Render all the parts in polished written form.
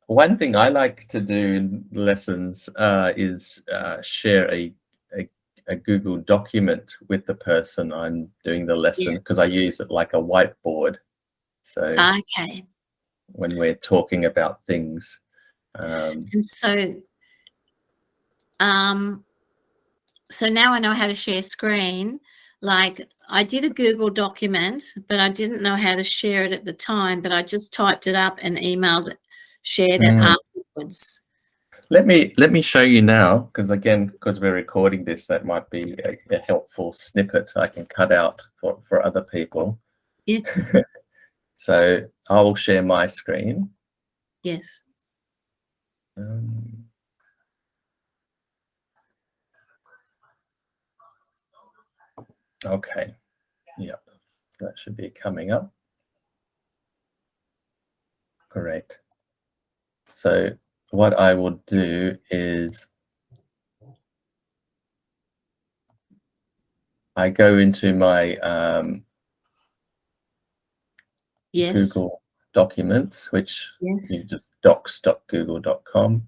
One thing I like to do in lessons is share a Google document with the person I'm doing the lesson, Yeah. because I use it like a whiteboard. So Okay. when we're talking about things, And so now I know how to share screen. Like, I did a Google document, but I didn't know how to share it at the time, but I just typed it up and emailed it, shared it afterwards. let me show you now, because again, because we're recording this, that might be a helpful snippet I can cut out for other people. Yes. So I will share my screen. Yes. Okay. Yep. That should be coming up. Great. So what I will do is I go into my Yes. Google Documents, which Yes. you just docs.google.com,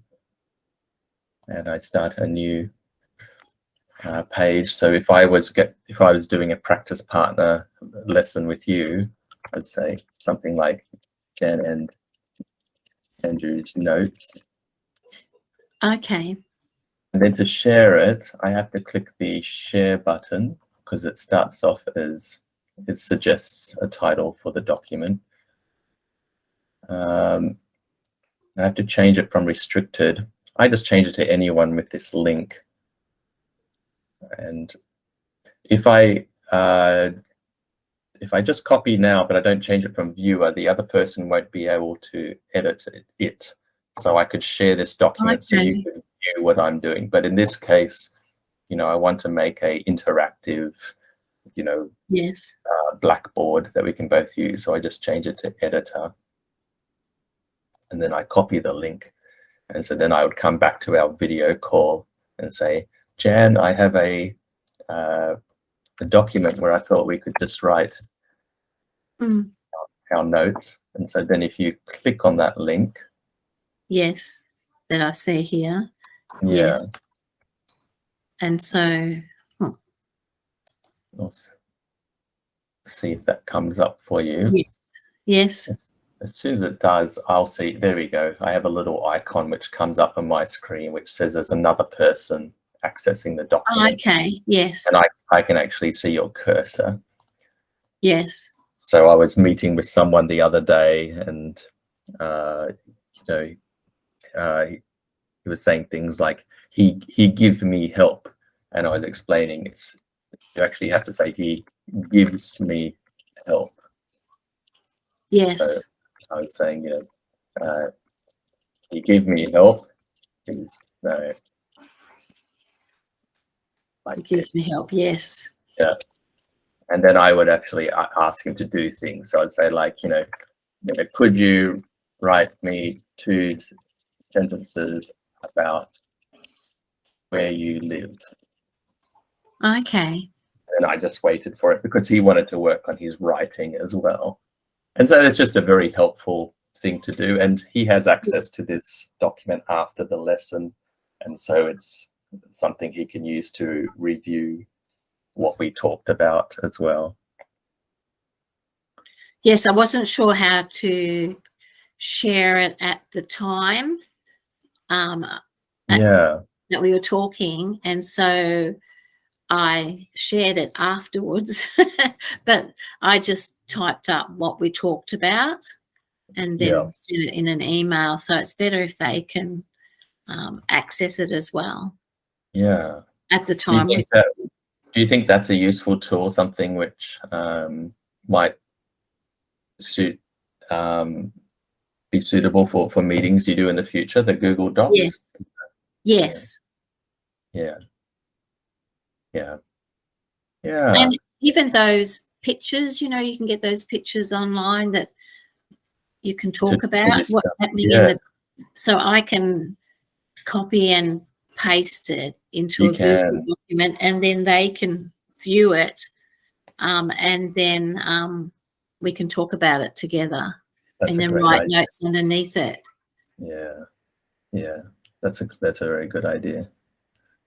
and I start a new page. So if I was doing a practice partner lesson with you, I'd say something like Jen and Andrew's notes. Okay. And then to share it, I have to click the share button, because it starts off as, it suggests a title for the document. I have to change it from restricted. I just change it to anyone with this link. And if I just copy now, but I don't change it from viewer, the other person won't be able to edit it. So I could share this document so you can view what I'm doing. But in this case, I want to make a interactive, Yes. blackboard that we can both use. So I just change it to editor, and then I copy the link. And so then I would come back to our video call and say, Jan, I have a document where I thought we could just write our notes. And so then if you click on that link. Yes, that I see here. Yeah. Yes. And so, We'll see if that comes up for you. Yes. Yes. As soon as it does, I'll see, there we go. I have a little icon which comes up on my screen, which says there's another person accessing the document. Okay. Yes. And I can actually see your cursor. Yes. So I was meeting with someone the other day, and he was saying things like he give me help, and I was explaining you actually have to say he gives me help. Yes. So I was saying, he gave me help. He gives me help. Yes. Yeah. And then I would actually ask him to do things. So I'd say, like, could you write me 2 sentences about where you live? Okay. And I just waited for it, because he wanted to work on his writing as well. And so it's just a very helpful thing to do. And he has access to this document after the lesson. And so it's something he can use to review what we talked about as well. Yes, I wasn't sure how to share it at the time that we were talking, and so I shared it afterwards. But I just typed up what we talked about and then sent it in an email. So it's better if they can access it as well. Yeah. At the time. Do you think that's a useful tool, something which might be suitable for meetings you do in the future, the Google Docs? Yes. Yes. Yeah. And even those pictures, you can get those pictures online that you can talk about what's happening in the. So I can copy and paste it into a Google document, and then they can view it, and then we can talk about it together. That's and then write notes underneath it. Yeah, yeah, that's a very good idea.